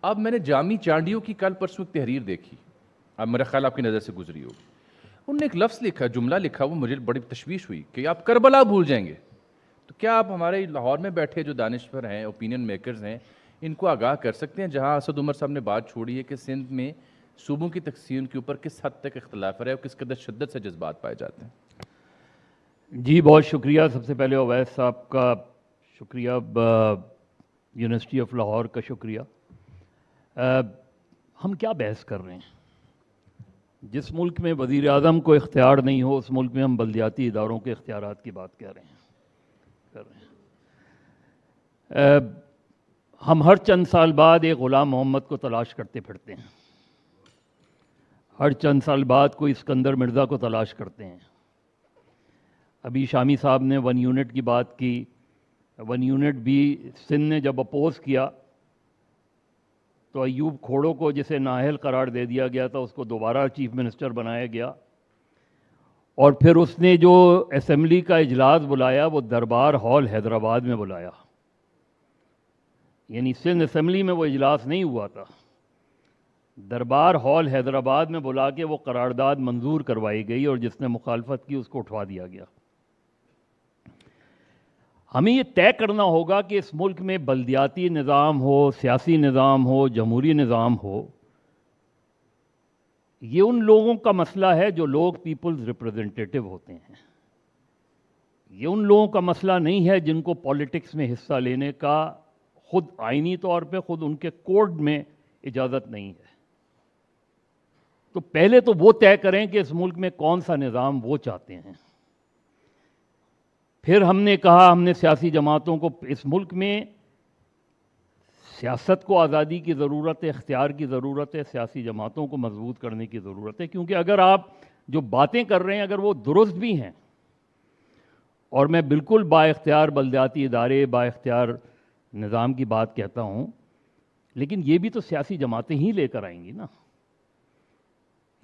اب میں نے جامی چانڈیوں کی کل پرسوں ایک تحریر دیکھی، اب میرا خیال آپ کی نظر سے گزری ہوگی. انہوں نے ایک لفظ لکھا، جملہ لکھا، وہ مجھے بڑی تشویش ہوئی کہ آپ کربلا بھول جائیں گے. تو کیا آپ ہمارے لاہور میں بیٹھے جو دانشور ہیں، اوپینین میکرز ہیں، ان کو آگاہ کر سکتے ہیں جہاں اسد عمر صاحب نے بات چھوڑی ہے کہ سندھ میں صوبوں کی تقسیم کے اوپر کس حد تک اختلاف ہے اور کس قدر شدت سے جذبات پائے جاتے ہیں؟ جی بہت شکریہ. سب سے پہلے اویس صاحب کا شکریہ، یونیورسٹی آف لاہور کا شکریہ. ہم کیا بحث کر رہے ہیں؟ جس ملک میں وزیر اعظم کو اختیار نہیں ہو اس ملک میں ہم بلدیاتی اداروں کے اختیارات کی بات کر رہے ہیں. ہم ہر چند سال بعد ایک غلام محمد کو تلاش کرتے پھرتے ہیں، ہر چند سال بعد کوئی اسکندر مرزا کو تلاش کرتے ہیں. ابھی شامی صاحب نے 1 یونٹ کی بات کی. 1 یونٹ بھی سندھ نے جب اپوز کیا تو ایوب کھوڑو کو جسے نااہل قرار دے دیا گیا تھا اس کو دوبارہ چیف منسٹر بنایا گیا، اور پھر اس نے جو اسمبلی کا اجلاس بلایا وہ دربار ہال حیدرآباد میں بلایا. یعنی سندھ اسمبلی میں وہ اجلاس نہیں ہوا تھا، دربار ہال حیدرآباد میں بلا کے وہ قرارداد منظور کروائی گئی اور جس نے مخالفت کی اس کو اٹھوا دیا گیا. ہمیں یہ طے کرنا ہوگا کہ اس ملک میں بلدیاتی نظام ہو، سیاسی نظام ہو، جمہوری نظام ہو، یہ ان لوگوں کا مسئلہ ہے جو لوگ پیپلز ریپرزنٹیٹیو ہوتے ہیں. یہ ان لوگوں کا مسئلہ نہیں ہے جن کو پالیٹکس میں حصہ لینے کا خود آئینی طور پہ خود ان کے کوڈ میں اجازت نہیں ہے. تو پہلے تو وہ طے کریں کہ اس ملک میں کون سا نظام وہ چاہتے ہیں. پھر ہم نے کہا ہم نے سیاسی جماعتوں کو، اس ملک میں سیاست کو آزادی کی ضرورت ہے، اختیار کی ضرورت ہے، سیاسی جماعتوں کو مضبوط کرنے کی ضرورت ہے. کیونکہ اگر آپ جو باتیں کر رہے ہیں اگر وہ درست بھی ہیں، اور میں بالکل با اختیار بلدیاتی ادارے، با اختیار نظام کی بات کہتا ہوں، لیکن یہ بھی تو سیاسی جماعتیں ہی لے کر آئیں گی نا.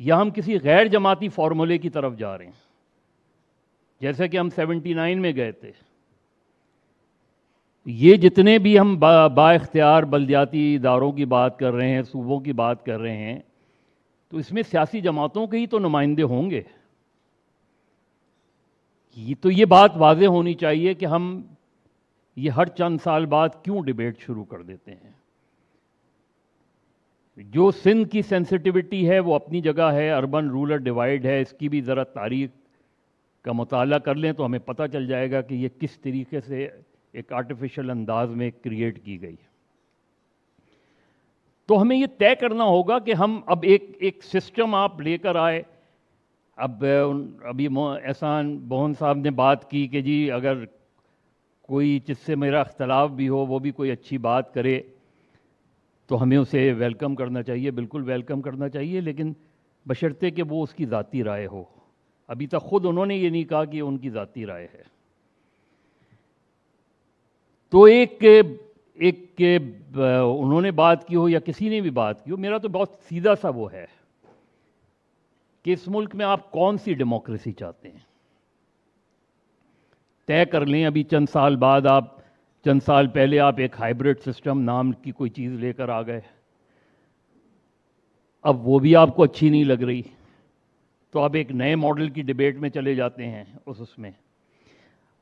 یا ہم کسی غیر جماعتی فارمولے کی طرف جا رہے ہیں جیسے کہ ہم 79 میں گئے تھے. یہ جتنے بھی ہم با اختیار بلدیاتی اداروں کی بات کر رہے ہیں، صوبوں کی بات کر رہے ہیں، تو اس میں سیاسی جماعتوں کے ہی تو نمائندے ہوں گے. تو یہ بات واضح ہونی چاہیے کہ ہم یہ ہر چند سال بعد کیوں ڈیبیٹ شروع کر دیتے ہیں. جو سندھ کی سینسٹیوٹی ہے وہ اپنی جگہ ہے، اربن رورل ڈیوائیڈ ہے، اس کی بھی ذرا تاریخ کا مطالعہ کر لیں تو ہمیں پتہ چل جائے گا کہ یہ کس طریقے سے ایک آرٹیفیشل انداز میں کریٹ کی گئی. تو ہمیں یہ طے کرنا ہوگا کہ ہم اب ایک سسٹم آپ لے کر آئے. اب ابھی احسان بہن صاحب نے بات کی کہ جی اگر کوئی جس سے میرا اختلاف بھی ہو وہ بھی کوئی اچھی بات کرے تو ہمیں اسے ویلکم کرنا چاہیے. بالکل ویلکم کرنا چاہیے، لیکن بشرطے کہ وہ اس کی ذاتی رائے ہو. ابھی تک خود انہوں نے یہ نہیں کہا کہ ان کی ذاتی رائے ہے. تو ایک انہوں نے بات کی ہو یا کسی نے بھی بات کی ہو، میرا تو بہت سیدھا سا وہ ہے کہ اس ملک میں آپ کون سی ڈیموکریسی چاہتے ہیں. طے کر لیں. ابھی چند سال پہلے آپ ایک ہائیبرڈ سسٹم نام کی کوئی چیز لے کر آ گئے، اب وہ بھی آپ کو اچھی نہیں لگ رہی تو آپ ایک نئے ماڈل کی ڈیبیٹ میں چلے جاتے ہیں. اس میں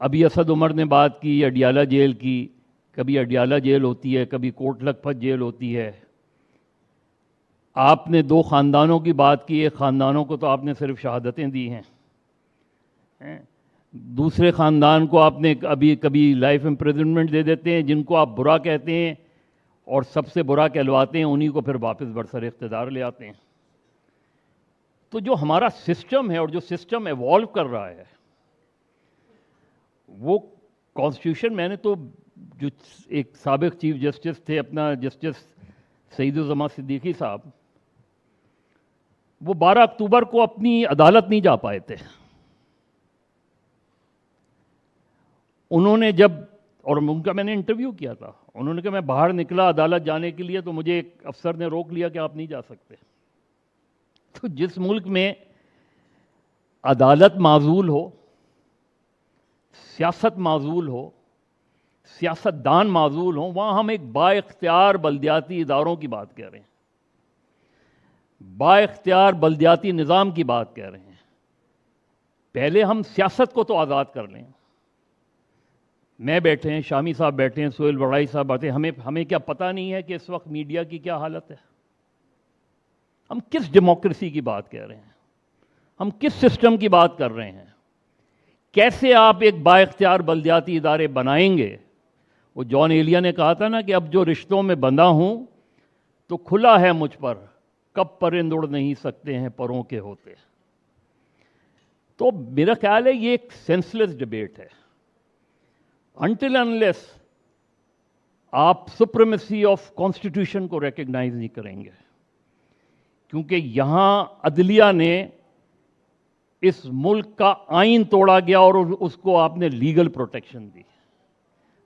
ابھی اسد عمر نے بات کی اڈیالہ جیل کی. کبھی اڈیالہ جیل ہوتی ہے، کبھی کوٹ لکھپت جیل ہوتی ہے. آپ نے 2 خاندانوں کی بات کی. ایک خاندانوں کو تو آپ نے صرف شہادتیں دی ہیں، دوسرے خاندان کو آپ نے کبھی لائف امپریزنمنٹ دے دیتے ہیں. جن کو آپ برا کہتے ہیں اور سب سے برا کہلواتے ہیں انہی کو پھر واپس برسر اقتدار لے آتے ہیں. تو جو ہمارا سسٹم ہے اور جو سسٹم ایوالو کر رہا ہے وہ کانسٹیٹیوشن، میں نے تو جو ایک سابق چیف جسٹس تھے اپنا جسٹس سعید الزماں صدیقی صاحب، وہ 12 اکتوبر کو اپنی عدالت نہیں جا پائے تھے. انہوں نے اور ان کا میں نے انٹرویو کیا تھا، انہوں نے کہا میں باہر نکلا عدالت جانے کے لیے تو مجھے ایک افسر نے روک لیا کہ آپ نہیں جا سکتے. تو جس ملک میں عدالت معزول ہو، سیاست معزول ہو، سیاستدان معزول ہوں، وہاں ہم ایک با اختیار بلدیاتی اداروں کی بات کہہ رہے ہیں، با اختیار بلدیاتی نظام کی بات کہہ رہے ہیں۔ پہلے ہم سیاست کو تو آزاد کر لیں۔ میں بیٹھے ہیں، شامی صاحب بیٹھے ہیں، سہیل وڑائی صاحب بیٹھے ہیں، ہمیں کیا پتہ نہیں ہے کہ اس وقت میڈیا کی کیا حالت ہے؟ ہم کس ڈیموکریسی کی بات کہہ رہے ہیں؟ ہم کس سسٹم کی بات کر رہے ہیں؟ کیسے آپ ایک با اختیار بلدیاتی ادارے بنائیں گے؟ وہ جان ایلیا نے کہا تھا نا کہ اب جو رشتوں میں بندھا ہوں تو کھلا ہے مجھ پر، کب پرند اڑ نہیں سکتے ہیں پروں کے ہوتے۔ تو میرا خیال ہے یہ ایک سینس لیس ڈبیٹ ہے۔ انٹل انلیس آپ سپریمیسی آف کانسٹیٹیوشن کو ریکگنائز نہیں کریں گے، کیونکہ یہاں عدلیہ نے اس ملک کا آئین توڑا گیا اور اس کو آپ نے لیگل پروٹیکشن دی۔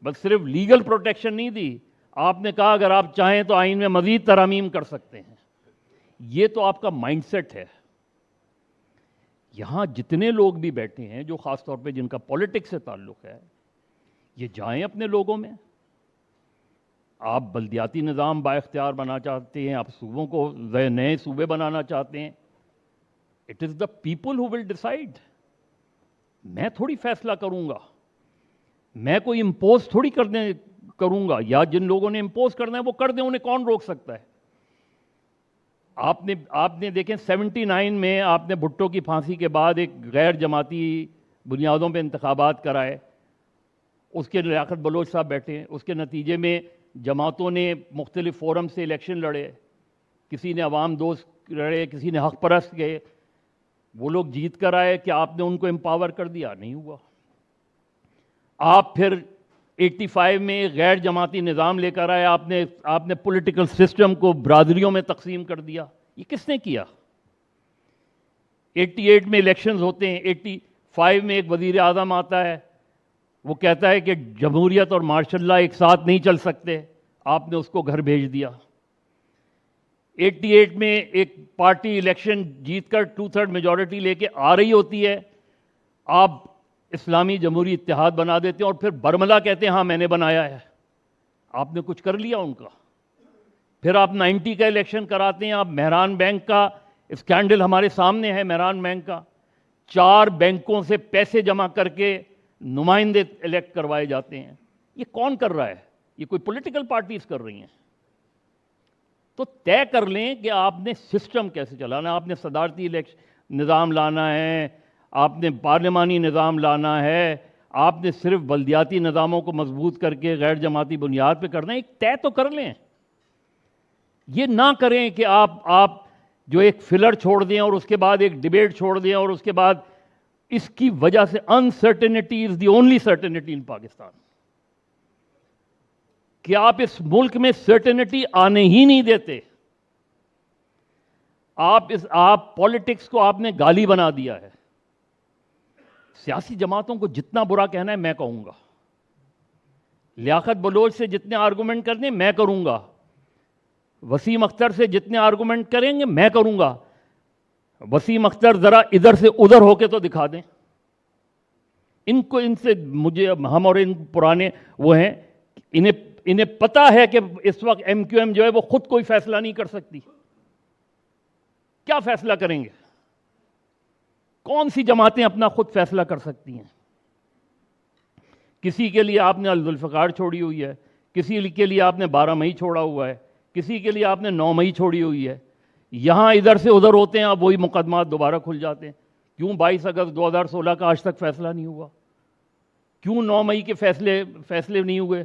بس صرف لیگل پروٹیکشن نہیں دی، آپ نے کہا اگر آپ چاہیں تو آئین میں مزید ترامیم کر سکتے ہیں۔ یہ تو آپ کا مائنڈ سیٹ ہے۔ یہاں جتنے لوگ بھی بیٹھے ہیں جو خاص طور پہ جن کا پولیٹکس سے تعلق ہے، یہ جائیں اپنے لوگوں میں۔ آپ بلدیاتی نظام با اختیار بنانا چاہتے ہیں، آپ صوبوں کو نئے صوبے بنانا چاہتے ہیں، it is the people who will decide. میں تھوڑی فیصلہ کروں گا، میں کوئی امپوز تھوڑی کروں گا، یا جن لوگوں نے امپوز کرنا ہے وہ کر دیں، انہیں کون روک سکتا ہے؟ آپ نے دیکھیں 79 میں آپ نے بھٹو کی پھانسی کے بعد ایک غیر جماعتی بنیادوں پہ انتخابات کرائے، اس کے لیاقت بلوچ صاحب بیٹھے ہیں، اس کے نتیجے میں جماعتوں نے مختلف فورم سے الیکشن لڑے، کسی نے عوام دوست لڑے، کسی نے حق پرست گئے، وہ لوگ جیت کر آئے کہ آپ نے ان کو امپاور کر دیا؟ نہیں ہوا۔ آپ پھر 85 میں ایک غیر جماعتی نظام لے کر آئے، آپ نے پولیٹیکل سسٹم کو برادریوں میں تقسیم کر دیا۔ یہ کس نے کیا؟ 88 میں الیکشنز ہوتے ہیں، 85 میں ایک وزیر اعظم آتا ہے، وہ کہتا ہے کہ جمہوریت اور مارشل لا ایک ساتھ نہیں چل سکتے، آپ نے اس کو گھر بھیج دیا۔ 88 میں ایک پارٹی الیکشن جیت کر 2/3 میجورٹی لے کے آ رہی ہوتی ہے، آپ اسلامی جمہوری اتحاد بنا دیتے ہیں اور پھر برملا کہتے ہیں ہاں میں نے بنایا ہے۔ آپ نے کچھ کر لیا ان کا؟ پھر آپ 90 کا الیکشن کراتے ہیں، آپ مہران بینک کا اسکینڈل ہمارے سامنے ہے، مہران بینک کا 4 بینکوں سے پیسے جمع کر کے نمائندے الیکٹ کروائے جاتے ہیں۔ یہ کون کر رہا ہے؟ یہ کوئی پولیٹیکل پارٹیز کر رہی ہیں۔ تو طے کر لیں کہ آپ نے سسٹم کیسے چلانا ہے، آپ نے صدارتی نظام لانا ہے، آپ نے پارلیمانی نظام لانا ہے، آپ نے صرف بلدیاتی نظاموں کو مضبوط کر کے غیر جماعتی بنیاد پہ کرنا ہے، ایک طے تو کر لیں۔ یہ نہ کریں کہ آپ جو ایک فلر چھوڑ دیں اور اس کے بعد ایک ڈیبیٹ چھوڑ دیں اور اس کے بعد اس کی وجہ سے uncertainty is the only certainty in Pakistan, کہ آپ اس ملک میں سرٹینٹی آنے ہی نہیں دیتے۔ آپ پولیٹکس کو آپ نے گالی بنا دیا ہے۔ سیاسی جماعتوں کو جتنا برا کہنا ہے میں کہوں گا، لیاقت بلوچ سے جتنے آرگومنٹ کرنے میں کروں گا، وسیم اختر سے جتنے آرگومنٹ کریں گے میں کروں گا۔ وسیم اختر ذرا ادھر سے ادھر ہو کے تو دکھا دیں، ان سے مجھے، ہم اور ان پرانے وہ ہیں، انہیں پتا ہے کہ اس وقت ایم کیو ایم جو ہے وہ خود کوئی فیصلہ نہیں کر سکتی۔ کیا فیصلہ کریں گے؟ کون سی جماعتیں اپنا خود فیصلہ کر سکتی ہیں؟ کسی کے لیے آپ نے ذوالفقار چھوڑی ہوئی ہے، کسی کے لیے آپ نے 12 مئی چھوڑا ہوا ہے، کسی کے لیے آپ نے 9 مئی چھوڑی ہوئی ہے۔ یہاں ادھر سے ادھر ہوتے ہیں، اب وہی مقدمات دوبارہ کھل جاتے ہیں۔ کیوں 22 اگست 2016 کا آج تک فیصلہ نہیں ہوا؟ کیوں 9 مئی کے فیصلے نہیں ہوئے؟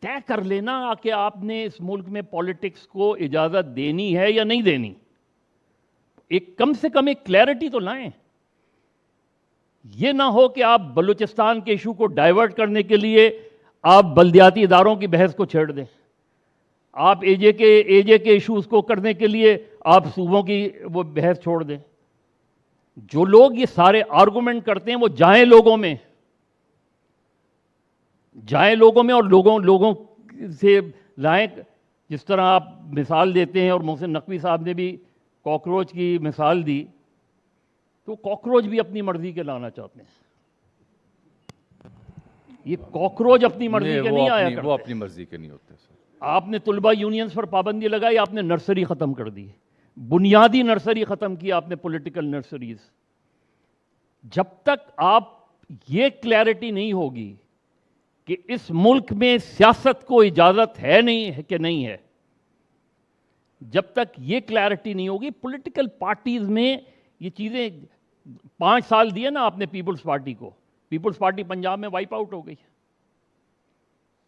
طے کر لینا کہ آپ نے اس ملک میں پولیٹکس کو اجازت دینی ہے یا نہیں دینی۔ ایک کم سے کم ایک کلیئرٹی تو لائیں۔ یہ نہ ہو کہ آپ بلوچستان کے ایشو کو ڈائیورٹ کرنے کے لیے آپ بلدیاتی اداروں کی بحث کو چھیڑ دیں، آپ اے جے کے ایشوز کو کرنے کے لیے آپ صوبوں کی وہ بحث چھوڑ دیں۔ جو لوگ یہ سارے آرگومنٹ کرتے ہیں وہ جائیں لوگوں میں اور لوگوں سے لائیں۔ جس طرح آپ مثال دیتے ہیں، اور محسن نقوی صاحب نے بھی کاکروچ کی مثال دی، تو کاکروچ بھی اپنی مرضی کے لانا چاہتے ہیں۔ یہ کاکروچ اپنی مرضی کے نہیں آیا وہ کرتے. اپنی مرضی کے نہیں ہوتے سر. آپ نے طلبہ یونینز پر پابندی لگائی, آپ نے نرسری ختم کر دی, بنیادی نرسری ختم کی آپ نے, پولیٹیکل نرسریز. جب تک آپ یہ کلیئرٹی نہیں ہوگی کہ اس ملک میں سیاست کو اجازت ہے نہیں ہے کہ نہیں ہے, جب تک یہ کلیئرٹی نہیں ہوگی, پولیٹیکل پارٹیز میں یہ چیزیں 5 سال دیے نا آپ نے پیپلز پارٹی کو, پیپلز پارٹی پنجاب میں وائپ آؤٹ ہو گئی.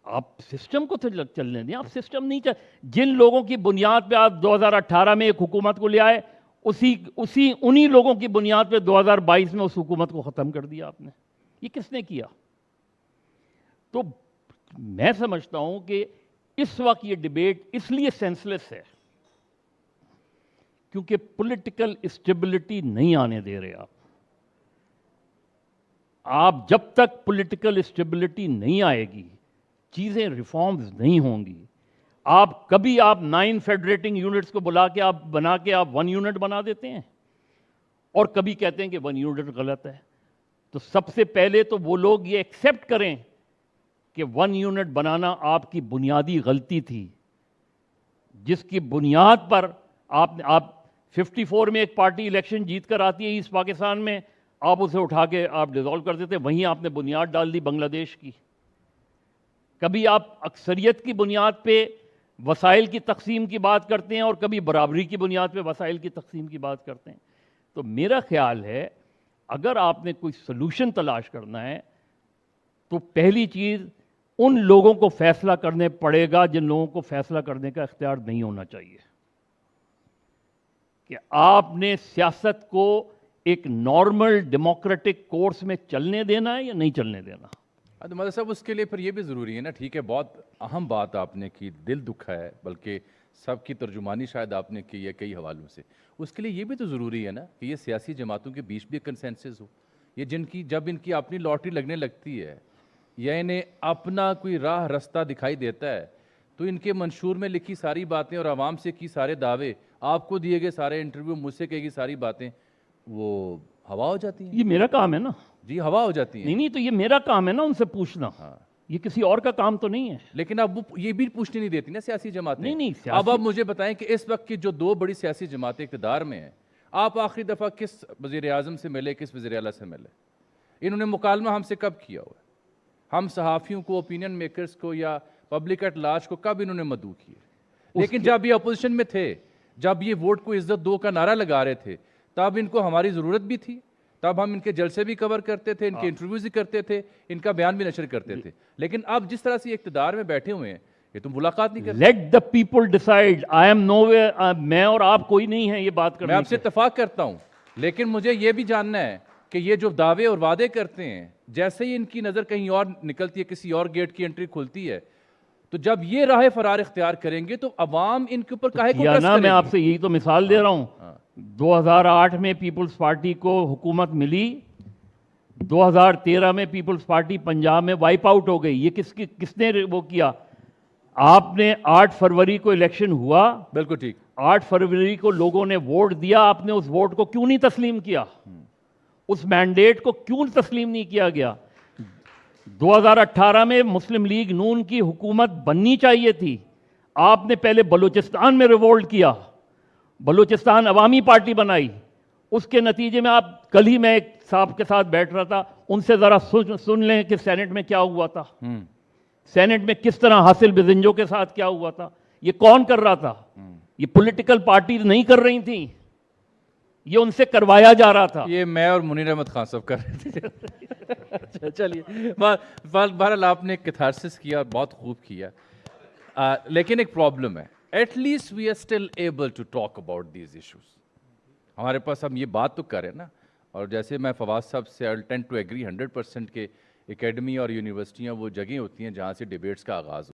آپ سسٹم کو چلنے دیں, آپ سسٹم نہیں جن لوگوں کی بنیاد پہ آپ 2018 میں ایک حکومت کو لے آئے, انہی لوگوں کی بنیاد پہ 2022 میں اس حکومت کو ختم کر دیا آپ نے. یہ کس نے کیا؟ تو میں سمجھتا ہوں کہ اس وقت یہ ڈیبیٹ اس لیے سینسلیس ہے کیونکہ پولیٹیکل اسٹیبلٹی نہیں آنے دے رہے آپ جب تک پولیٹیکل اسٹیبلٹی نہیں آئے گی, چیزیں ریفارمز نہیں ہوں گی. کبھی آپ 9 فیڈریٹنگ یونٹس کو بنا کے آپ 1 یونٹ بنا دیتے ہیں, اور کبھی کہتے ہیں کہ 1 یونٹ غلط ہے. تو سب سے پہلے تو وہ لوگ یہ ایکسیپٹ کریں کہ 1 یونٹ بنانا آپ کی بنیادی غلطی تھی, جس کی بنیاد پر آپ 54 میں ایک پارٹی الیکشن جیت کر آتی ہے ایسٹ پاکستان میں, آپ اسے اٹھا کے آپ ڈیزالو کر دیتے, وہیں آپ نے بنیاد ڈال دی بنگلہ دیش کی. کبھی آپ اکثریت کی بنیاد پہ وسائل کی تقسیم کی بات کرتے ہیں, اور کبھی برابری کی بنیاد پہ وسائل کی تقسیم کی بات کرتے ہیں. تو میرا خیال ہے اگر آپ نے کوئی سلوشن تلاش کرنا ہے تو پہلی چیز ان لوگوں کو فیصلہ کرنے پڑے گا جن لوگوں کو فیصلہ کرنے کا اختیار نہیں ہونا چاہیے, کہ آپ نے سیاست کو ایک نارمل ڈیموکریٹک کورس میں چلنے دینا ہے یا نہیں چلنے دینا. مدر صاحب اس کے لیے پھر یہ بھی ضروری ہے نا, ٹھیک ہے بہت اہم بات آپ نے کی, دل دکھا ہے, بلکہ سب کی ترجمانی شاید آپ نے کی ہے کئی حوالوں سے. اس کے لیے یہ بھی تو ضروری ہے نا کہ یہ سیاسی جماعتوں کے بیچ بھی کنسنسس ہو. یہ جب ان کی اپنی لاٹری لگنے لگتی ہے یا انہیں اپنا کوئی راہ رستہ دکھائی دیتا ہے, تو ان کے منشور میں لکھی ساری باتیں اور عوام سے کی سارے دعوے, آپ کو دیے گئے سارے انٹرویو, مجھ سے کہے گی ساری باتیں, وہ ہوا ہو جاتی ہیں. یہ میرا کام ہے نا. جی ہوا ہو جاتی ہیں. نہیں تو یہ میرا کام ہے نا ان سے پوچھنا, یہ کسی اور کا کام تو نہیں ہے. لیکن اب وہ یہ بھی پوچھنے نہیں دیتی نا سیاسی جماعتیں. نہیں اب مجھے بتائیں کہ اس وقت کی جو 2 بڑی سیاسی جماعتیں اقتدار میں ہیں, آپ آخری دفعہ کس وزیر اعظم سے ملے, کس وزیر اعلیٰ سے ملے؟ انہوں نے مکالمہ ہم سے کب کیا ہوا ہے؟ ہم صحافیوں کو, اوپینین میکرز کو یا پبلک ایٹ لارج کو کب انہوں نے مدعو کیے؟ لیکن جب یہ اپوزیشن میں تھے, جب یہ ووٹ کو عزت دو کا نعرہ لگا رہے تھے, تب ان کو ہماری ضرورت بھی تھی, تب ہم ان کے جلسے بھی کور کرتے تھے, ان کے انٹرویوز بھی کرتے تھے, ان کا بیان بھی نشر کرتے تھے. لیکن اب جس طرح سے اقتدار میں بیٹھے ہوئے ہیں, یہ تو ملاقات نہیں کرتے. Let the people decide. I am no way, میں اور آپ کوئی نہیں ہیں یہ بات کرنے. میں آپ سے اتفاق کرتا ہوں, لیکن مجھے یہ بھی جاننا ہے کہ یہ جو دعوے اور وعدے کرتے ہیں, جیسے ہی ان کی نظر کہیں اور نکلتی ہے, کسی اور گیٹ کی انٹری کھلتی ہے, تو جب یہ راہ فرار اختیار کریں گے تو عوام ان کے اوپر کاہے کو ٹرسٹ کرے گی؟ میں آپ سے یہی تو مثال دے رہا ہوں. 2008 میں پیپلز پارٹی کو حکومت ملی, 2013 میں پیپلز پارٹی پنجاب میں وائپ آؤٹ ہو گئی. یہ کس نے وہ کیا؟ آپ نے 8 فروری کو الیکشن ہوا, بالکل ٹھیک, 8 فروری کو لوگوں نے ووٹ دیا, آپ نے اس ووٹ کو کیوں نہیں تسلیم کیا؟ اس مینڈیٹ کو کیوں تسلیم نہیں کیا گیا؟ 2018 میں مسلم لیگ نون کی حکومت بننی چاہیے تھی, آپ نے پہلے بلوچستان میں ریوولٹ کیا, بلوچستان عوامی پارٹی بنائی. اس کے نتیجے میں آپ, کل ہی میں ایک صاحب کے ساتھ بیٹھ رہا تھا, ان سے ذرا سن لیں کہ سینٹ میں کیا ہوا تھا, سینٹ میں کس طرح حاصل بزنجو کے ساتھ کیا ہوا تھا. یہ کون کر رہا تھا؟ یہ پولیٹیکل پارٹیز نہیں کر رہی تھیں, یہ ان سے کروایا جا رہا تھا. یہ میں اور منیر احمد خان صاحب کر رہے تھے. چلیے, بہرحال آپ نے کیتھارسس کیا, بہت خوب کیا, لیکن ایک پرابلم ہے. At least we are still able to talk about these issues. ہمارے پاس ہم یہ بات تو کریں نا, اور جیسے میں فواز صاحب سے آئی ٹینڈ ٹو ایگری 100% کہ اکیڈمی اور یونیورسٹیاں وہ جگہیں ہوتی ہیں جہاں سے ڈیبیٹس کا آغاز